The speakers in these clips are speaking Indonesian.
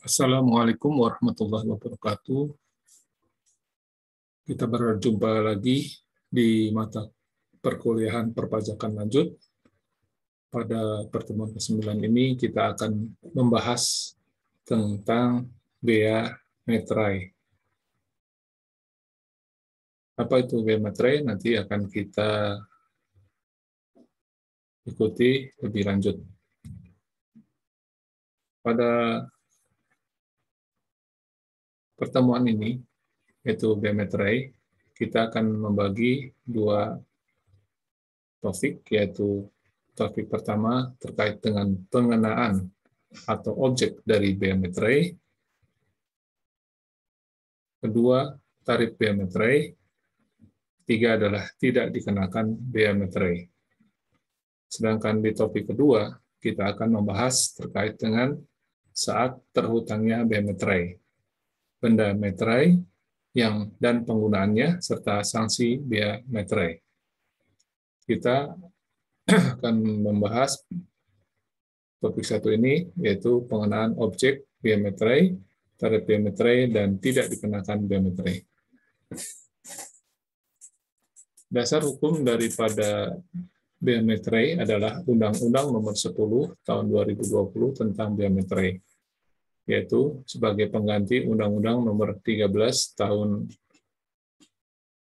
Assalamualaikum warahmatullahi wabarakatuh. Kita berjumpa lagi di mata perkuliahan perpajakan lanjut. Pada pertemuan ke-9 ini kita akan membahas tentang bea materai. Apa itu bea materai? Nanti akan kita ikuti lebih lanjut. Pada pertemuan ini, yaitu bea materai, kita akan membagi dua topik, yaitu topik pertama terkait dengan pengenaan atau objek dari bea materai. Kedua, tarif bea materai. Tiga adalah tidak dikenakan bea materai. Sedangkan di topik kedua, kita akan membahas terkait dengan saat terhutangnya bea materai, benda materai dan penggunaannya, serta sanksi bea materai. Kita akan membahas topik satu ini, yaitu pengenaan objek bea materai, tarif bea materai, dan tidak dikenakan bea materai. Dasar hukum daripada bea materai adalah Undang-Undang Nomor 10 Tahun 2020 tentang bea materai, yaitu sebagai pengganti Undang-Undang Nomor 13 Tahun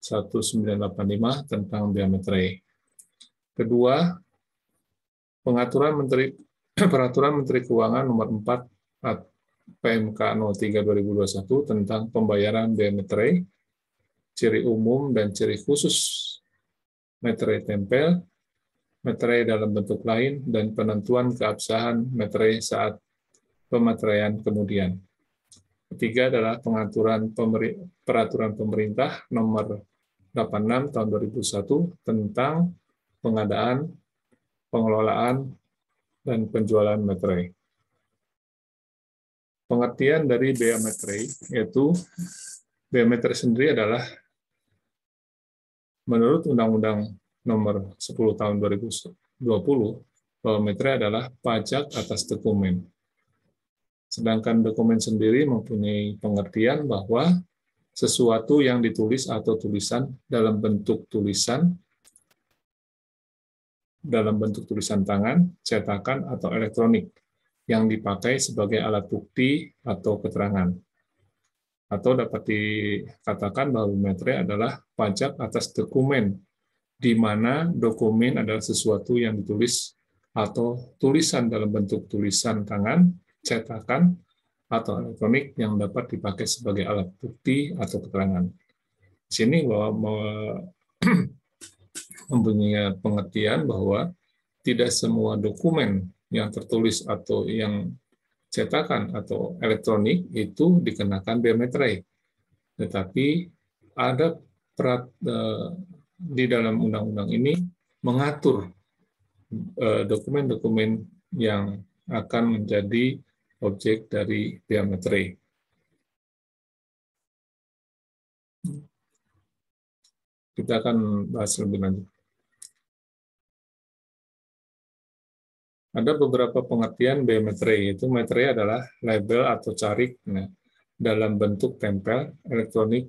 1985 tentang bea materai. Kedua, Peraturan Menteri Keuangan Nomor 4 PMK 03/2021 tentang pembayaran bea materai, ciri umum dan ciri khusus materai tempel, materai dalam bentuk lain, dan penentuan keabsahan materai saat pemateraian kemudian. Ketiga adalah Peraturan Pemerintah Nomor 86 Tahun 2001 tentang pengadaan, pengelolaan, dan penjualan materai. Pengertian dari bea materai, yaitu bea materai sendiri adalah menurut Undang-Undang Nomor 10 Tahun 2020, bahwa materai adalah pajak atas dokumen. Sedangkan dokumen sendiri mempunyai pengertian bahwa sesuatu yang ditulis atau tulisan dalam bentuk tulisan tangan, cetakan, atau elektronik yang dipakai sebagai alat bukti atau keterangan. Atau dapat dikatakan bahwa materai adalah pajak atas dokumen, di mana dokumen adalah sesuatu yang ditulis atau tulisan dalam bentuk tulisan tangan, cetakan, atau elektronik yang dapat dipakai sebagai alat bukti atau keterangan. Di sini bahwa mempunyai pengertian bahwa tidak semua dokumen yang tertulis atau yang cetakan atau elektronik itu dikenakan bea materai. Tetapi ada di dalam undang-undang ini mengatur dokumen-dokumen yang akan menjadi objek dari bea materai. Kita akan bahas lebih lanjut. Ada beberapa pengertian bea materai, yaitu materai adalah label atau carik dalam bentuk tempel, elektronik,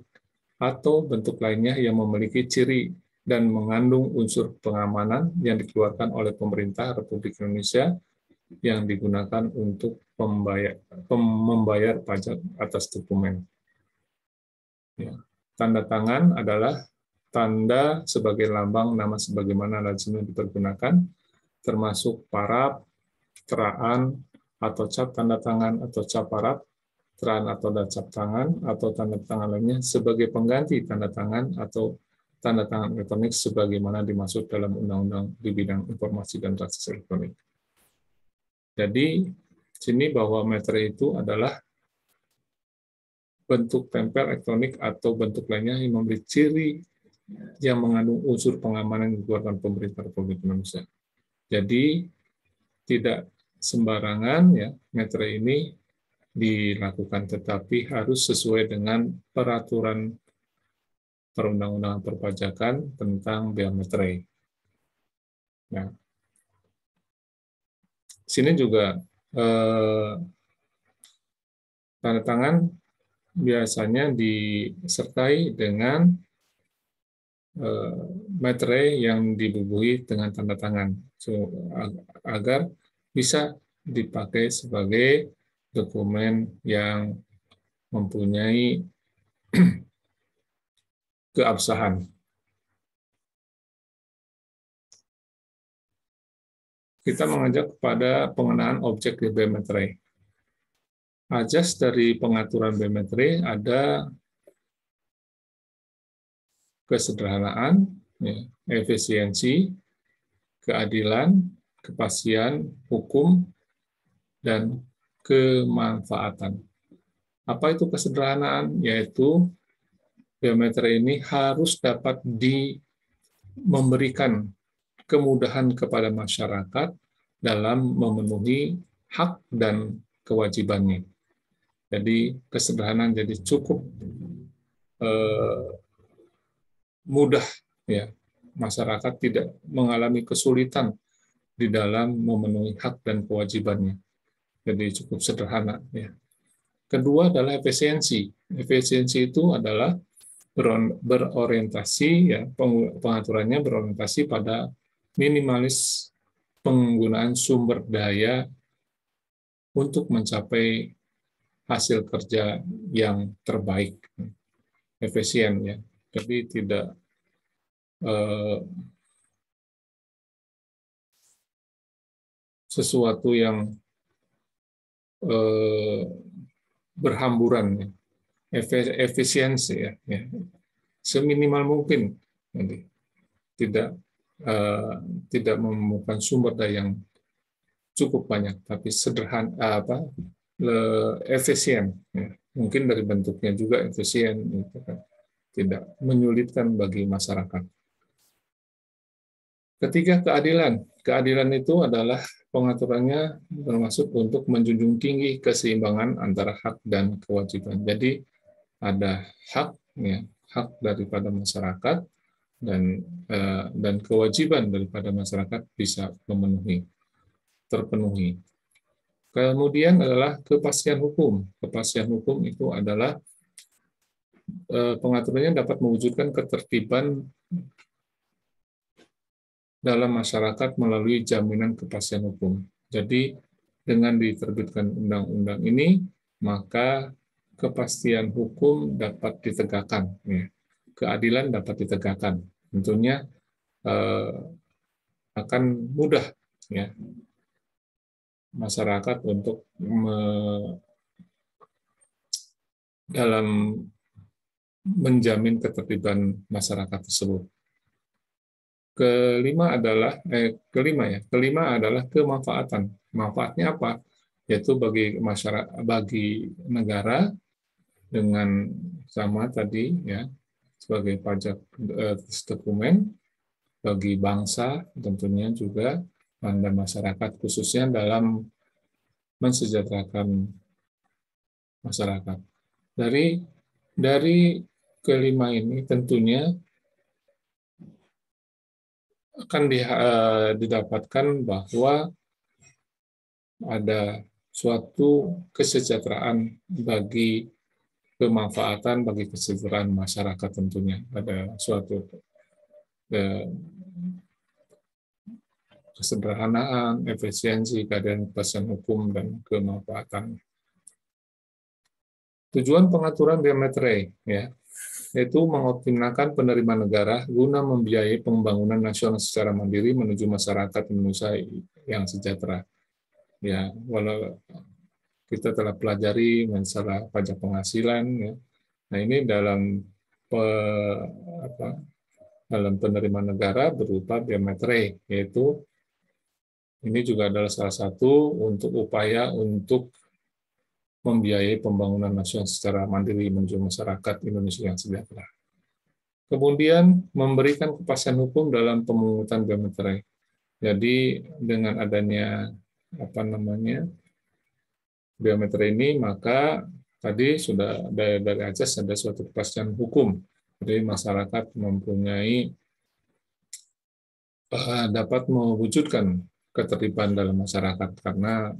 atau bentuk lainnya yang memiliki ciri dan mengandung unsur pengamanan yang dikeluarkan oleh pemerintah Republik Indonesia yang digunakan untuk membayar pajak atas dokumen. Ya. Tanda tangan adalah tanda sebagai lambang nama sebagaimana lazimnya dipergunakan, termasuk paraf, teraan, atau cap tanda tangan atau cap paraf, teraan atau cap tangan, atau tanda tangan lainnya sebagai pengganti tanda tangan atau tanda tangan elektronik sebagaimana dimaksud dalam Undang-Undang di bidang informasi dan transaksi elektronik. Jadi, sini bahwa materai itu adalah bentuk tempel elektronik atau bentuk lainnya yang memiliki ciri yang mengandung unsur pengamanan yang dikeluarkan pemerintah Republik Indonesia. Jadi, tidak sembarangan ya materai ini dilakukan, tetapi harus sesuai dengan peraturan perundang-undangan perpajakan tentang bea materai. Nah, sini juga Tanda tangan biasanya disertai dengan materai yang dibubuhi dengan tanda tangan, agar bisa dipakai sebagai dokumen yang mempunyai keabsahan. Kita mengajak kepada pengenaan objek di biometri. Ajas dari pengaturan biometri ada kesederhanaan, ya, efisiensi, keadilan, kepastian hukum, dan kemanfaatan. Apa itu kesederhanaan? Yaitu biometri ini harus dapat memberikan kemudahan kepada masyarakat dalam memenuhi hak dan kewajibannya. Jadi kesederhanaan jadi cukup mudah, ya, masyarakat tidak mengalami kesulitan di dalam memenuhi hak dan kewajibannya. Jadi cukup sederhana. Ya. Kedua adalah efisiensi. Efisiensi itu adalah berorientasi, ya, pengaturannya berorientasi pada minimalis penggunaan sumber daya untuk mencapai hasil kerja yang terbaik, efisien, ya. Jadi tidak sesuatu yang berhamburan, ya. Efisiensi, ya, ya, seminimal mungkin, jadi tidak tidak menemukan sumber daya yang cukup banyak, tapi sederhana, efisien, ya. Mungkin dari bentuknya juga efisien, gitu kan. Tidak menyulitkan bagi masyarakat. Ketiga, keadilan. Keadilan itu adalah pengaturannya bermaksud untuk menjunjung tinggi keseimbangan antara hak dan kewajiban. Jadi ada hak, ya, hak daripada masyarakat dan kewajiban daripada masyarakat bisa terpenuhi. Kemudian adalah kepastian hukum. Kepastian hukum itu adalah pengaturannya dapat mewujudkan ketertiban dalam masyarakat melalui jaminan kepastian hukum. Jadi dengan diterbitkan undang-undang ini, maka kepastian hukum dapat ditegakkan, ya. Keadilan dapat ditegakkan. Tentunya akan mudah, ya, masyarakat untuk dalam menjamin ketertiban masyarakat tersebut. Kelima adalah kemanfaatan. Manfaatnya apa? Yaitu bagi masyarakat, bagi negara dengan sama tadi, ya, sebagai pajak dokumen, bagi bangsa tentunya juga, dan masyarakat khususnya dalam mensejahterakan masyarakat. Dari kelima ini tentunya akan didapatkan bahwa ada suatu kesejahteraan bagi kemanfaatan bagi kesejahteraan masyarakat, tentunya ada suatu kesederhanaan, efisiensi, keadilan, kepastian hukum, dan kemanfaatan. Tujuan pengaturan biometri, ya, yaitu mengoptimalkan penerimaan negara guna membiayai pembangunan nasional secara mandiri menuju masyarakat Indonesia yang sejahtera. Ya, walau kita telah pelajari masalah pajak penghasilan, ya. Nah, ini dalam dalam penerimaan negara berupa biometri, yaitu ini juga adalah salah satu untuk upaya untuk membiayai pembangunan nasional secara mandiri menuju masyarakat Indonesia yang sejahtera. Kemudian memberikan kepastian hukum dalam pemungutan biometri. Jadi dengan adanya biometri ini, maka tadi sudah dari Ajas ada suatu kepastian hukum. Jadi masyarakat mempunyai dapat mewujudkan ketertiban dalam masyarakat karena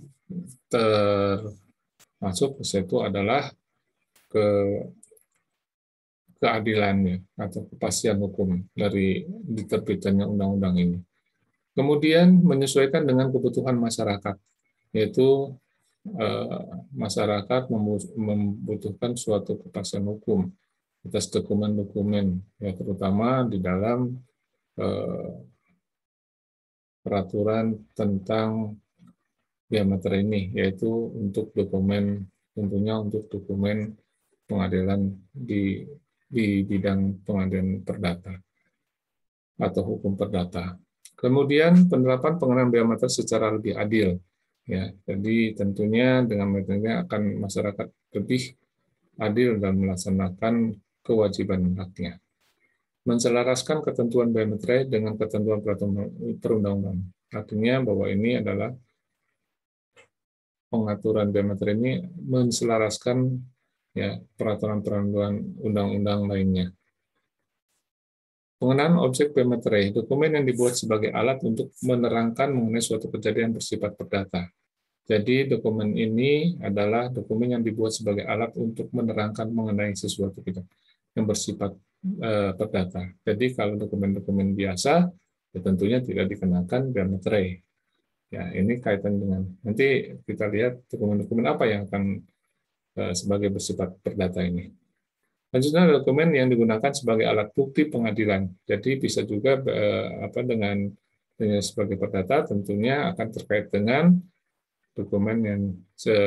masuk ke situ adalah ke keadilannya atau kepastian hukum dari diterbitkannya undang-undang ini. Kemudian menyesuaikan dengan kebutuhan masyarakat, yaitu masyarakat membutuhkan suatu kepastian hukum atas dokumen-dokumen, ya terutama di dalam eh, peraturan tentang biometer ini, yaitu untuk dokumen, tentunya untuk dokumen pengadilan di bidang pengadilan perdata atau hukum perdata. Kemudian penerapan pengenalan biometer secara lebih adil. Ya, jadi tentunya dengan metodenya akan masyarakat lebih adil dan melaksanakan kewajiban haknya. Menselaraskan ketentuan biometri dengan ketentuan perundang-undangan. Artinya bahwa ini adalah pengaturan biometri ini menselaraskan ya peraturan-peraturan undang-undang lainnya. Pengenaan objek biometri, dokumen yang dibuat sebagai alat untuk menerangkan mengenai suatu kejadian bersifat perdata. Jadi dokumen ini adalah dokumen yang dibuat sebagai alat untuk menerangkan mengenai sesuatu yang bersifat perdata. Jadi kalau dokumen-dokumen biasa, ya tentunya tidak dikenakan biometri. Ya, ini kaitan dengan nanti kita lihat dokumen-dokumen apa yang akan sebagai bersifat perdata ini. Selanjutnya dokumen yang digunakan sebagai alat bukti pengadilan. Jadi bisa juga dengan sebagai perdata tentunya akan terkait dengan dokumen yang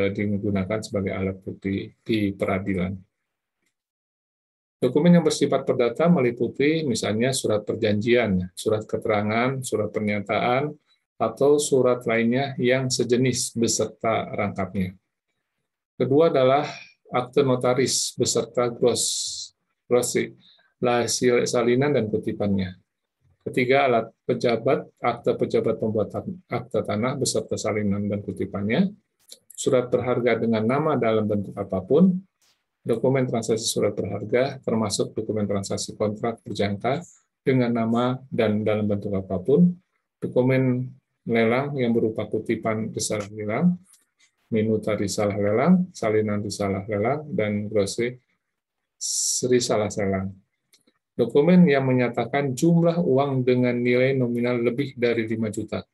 digunakan sebagai alat bukti di peradilan. Dokumen yang bersifat perdata meliputi misalnya surat perjanjian, surat keterangan, surat pernyataan, atau surat lainnya yang sejenis beserta rangkapnya. Kedua adalah akte notaris beserta glosi, hasil salinan dan kutipannya. Ketiga, alat pejabat, akte pejabat pembuatan akte tanah beserta salinan dan kutipannya, surat berharga dengan nama dalam bentuk apapun, dokumen transaksi surat berharga, termasuk dokumen transaksi kontrak berjangka dengan nama dan dalam bentuk apapun, dokumen lelang yang berupa kutipan risalah lelang, minuta risalah lelang, salinan risalah lelang, dan glosse risalah lelang. Dokumen yang menyatakan jumlah uang dengan nilai nominal lebih dari 5 juta.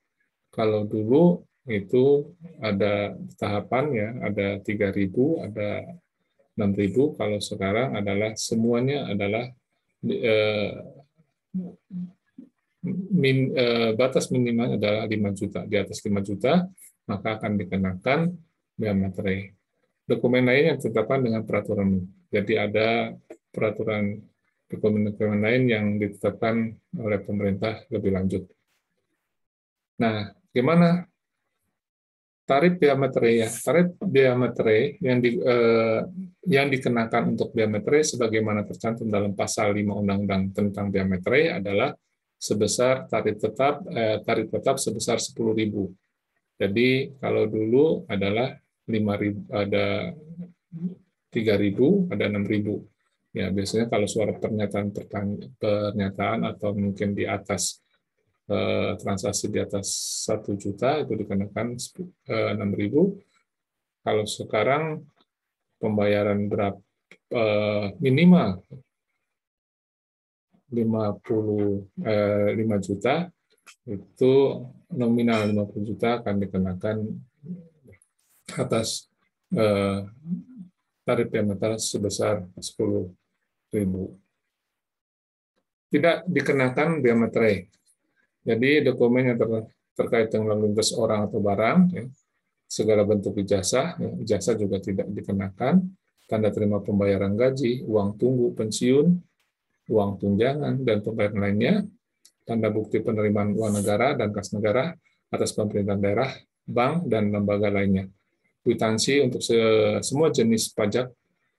Kalau dulu itu ada tahapan ya, ada 3.000, ada 6.000, kalau sekarang adalah semuanya adalah batas minimal adalah 5 juta. Di atas 5 juta, maka akan dikenakan bea materai. Dokumen lain yang ditetapkan dengan peraturan. Jadi ada peraturan dokumen-dokumen lain yang ditetapkan oleh pemerintah lebih lanjut. Nah, gimana tarif bea materai ya? Tarif bea materai yang dikenakan untuk bea materai sebagaimana tercantum dalam pasal 5 Undang-Undang tentang bea materai adalah sebesar tarif tetap sebesar 10.000. Jadi kalau dulu adalah 5.000, ada 3.000, ada 6.000. Ya, biasanya kalau suara pernyataan atau mungkin di atas transaksi di atas 1 juta itu dikenakan 6.000. Kalau sekarang pembayaran minimal 5 juta, itu nominal 50 juta akan dikenakan atas tarif yang sebesar 10.000. Tidak dikenakan bea materai. Jadi dokumen yang terkait dengan lalu lintas orang atau barang, ya, segala bentuk ijazah, ya, ijazah juga tidak dikenakan, tanda terima pembayaran gaji, uang tunggu pensiun, uang tunjangan, dan pembayaran lainnya, tanda bukti penerimaan uang negara dan kas negara atas pemerintahan daerah, bank, dan lembaga lainnya, kwitansi untuk semua jenis pajak,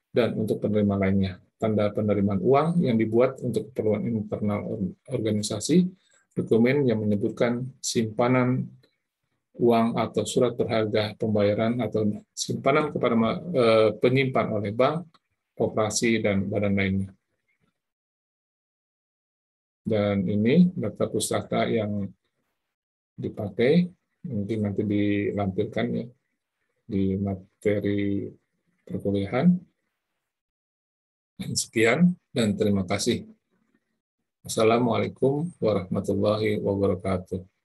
dan untuk penerima lainnya, tanda penerimaan uang yang dibuat untuk keperluan internal organisasi, dokumen yang menyebutkan simpanan uang atau surat berharga pembayaran atau simpanan kepada penyimpan oleh bank, koperasi, dan badan lainnya. Dan ini daftar pustaka yang dipakai, mungkin nanti dilampirkan ya. di materi perkuliahan. Sekian dan terima kasih. Assalamualaikum warahmatullahi wabarakatuh.